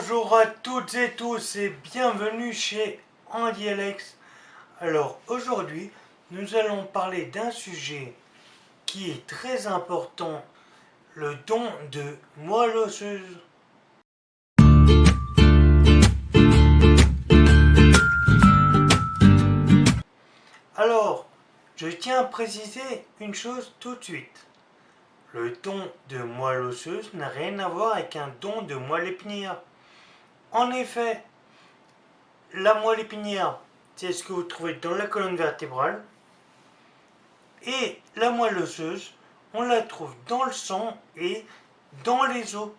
Bonjour à toutes et tous et bienvenue chez Andy Alex. Alors aujourd'hui, nous allons parler d'un sujet qui est très important, le don de moelle osseuse. Alors, je tiens à préciser une chose tout de suite. Le don de moelle osseuse n'a rien à voir avec un don de moelle épinière. En effet, la moelle épinière, c'est ce que vous trouvez dans la colonne vertébrale. Et la moelle osseuse, on la trouve dans le sang et dans les os.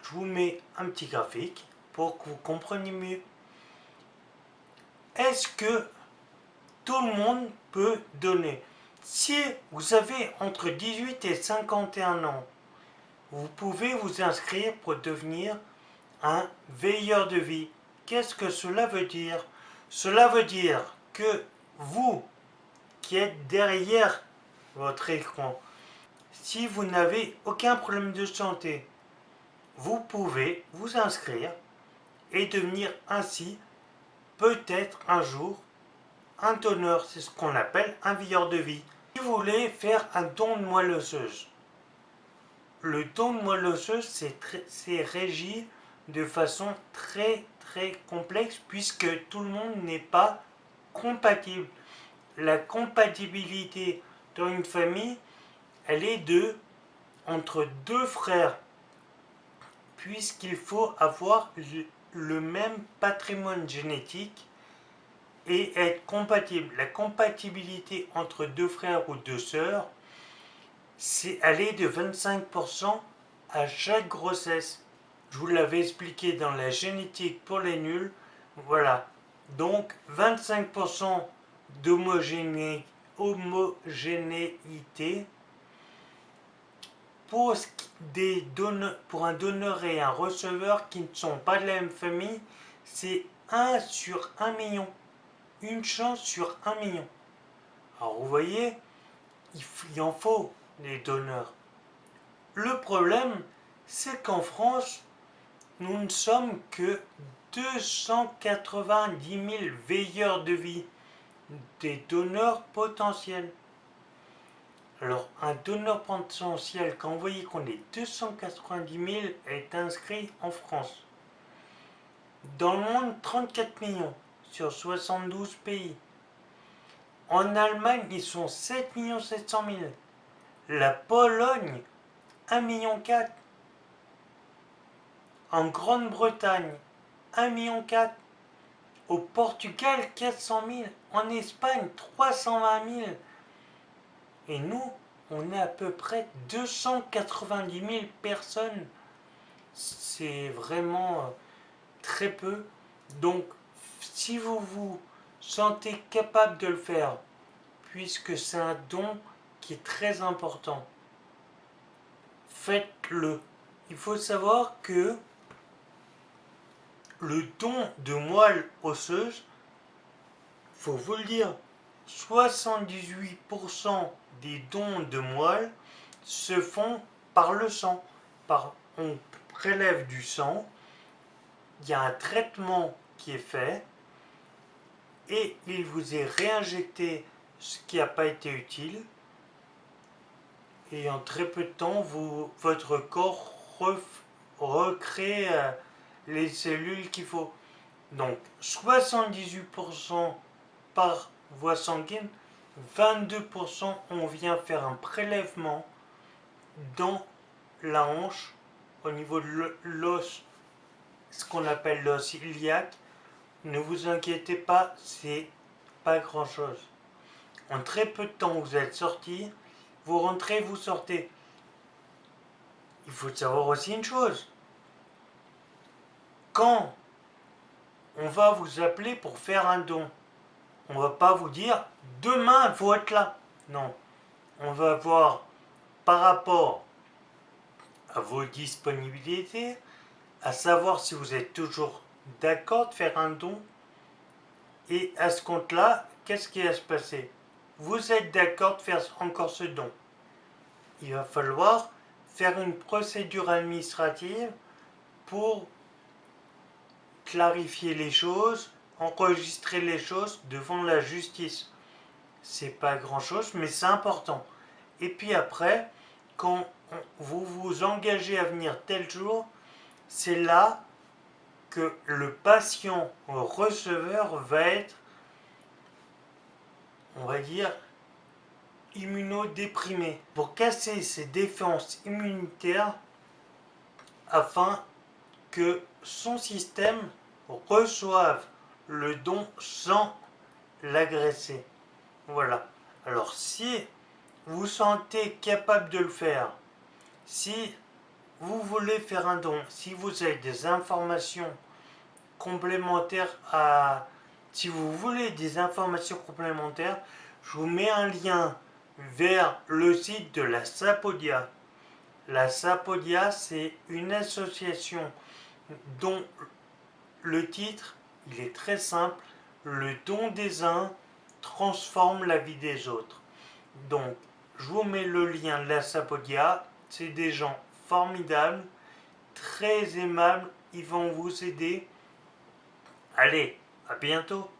Je vous mets un petit graphique pour que vous compreniez mieux. Est-ce que tout le monde peut donner? Si vous avez entre 18 et 51 ans, vous pouvez vous inscrire pour devenir un veilleur de vie. Qu'est-ce que cela veut dire? Cela veut dire que vous, qui êtes derrière votre écran, si vous n'avez aucun problème de santé, vous pouvez vous inscrire et devenir ainsi peut-être un jour un donneur. C'est ce qu'on appelle un veilleur de vie. Si vous voulez faire un don de moelle osseuse, le don de moelle osseuse c'est régi de façon très complexe puisque tout le monde n'est pas compatible. La compatibilité dans une famille, elle est entre deux frères, puisqu'il faut avoir le même patrimoine génétique et être compatible. La compatibilité entre deux frères ou deux sœurs, elle est de 25% à chaque grossesse. Je vous l'avais expliqué dans la génétique pour les nuls. Voilà. Donc 25% d'homogénéité pour un donneur et un receveur qui ne sont pas de la même famille, c'est 1 sur 1 million. Une chance sur 1 million. Alors vous voyez, il en faut des donneurs. Le problème, c'est qu'en France, nous ne sommes que 290 000 veilleurs de vie, des donneurs potentiels. Alors, un donneur potentiel, quand vous voyez qu'on est 290 000, est inscrit en France. Dans le monde, 34 millions sur 72 pays. En Allemagne, ils sont 7 700 000. La Pologne, 1,4 million. En Grande-Bretagne, 1,4 million. Au Portugal, 400 000. En Espagne, 320 000. Et nous, on est à peu près 290 000 personnes. C'est vraiment très peu. Donc, si vous vous sentez capable de le faire, puisque c'est un don qui est très important, faites-le. Il faut savoir que le don de moelle osseuse, faut vous le dire, 78% des dons de moelle se font par le sang. On prélève du sang, il y a un traitement qui est fait et il vous est réinjecté ce qui n'a pas été utile et en très peu de temps, votre corps recrée les cellules qu'il faut. Donc 78% par voie sanguine, 22% on vient faire un prélèvement dans la hanche au niveau de l'os, ce qu'on appelle l'os iliaque. Ne vous inquiétez pas, c'est pas grand chose. En très peu de temps vous êtes sorti, vous rentrez, vous sortez. Il faut savoir aussi une chose, quand on va vous appeler pour faire un don, on ne va pas vous dire demain il faut être là. Non, on va voir par rapport à vos disponibilités, à savoir si vous êtes toujours d'accord de faire un don. Et à ce compte-là, qu'est-ce qui va se passer? Vous êtes d'accord de faire encore ce don. Il va falloir faire une procédure administrative pour clarifier les choses, enregistrer les choses devant la justice. C'est pas grand chose, mais c'est important. Et puis après, quand vous vous engagez à venir tel jour, c'est là que le patient receveur va être, on va dire, immunodéprimé. Pour casser ses défenses immunitaires afin que son système reçoive le don sans l'agresser. Voilà. Alors si vous vous sentez capable de le faire, si vous voulez faire un don, si vous avez des informations complémentaires à... Si vous voulez des informations complémentaires, je vous mets un lien vers le site de la Sapodia. La Sapodia, c'est une association dont le titre, il est très simple, le don des uns transforme la vie des autres. Donc, je vous mets le lien de la Sapodia, c'est des gens formidables, très aimables, ils vont vous aider. Allez, à bientôt.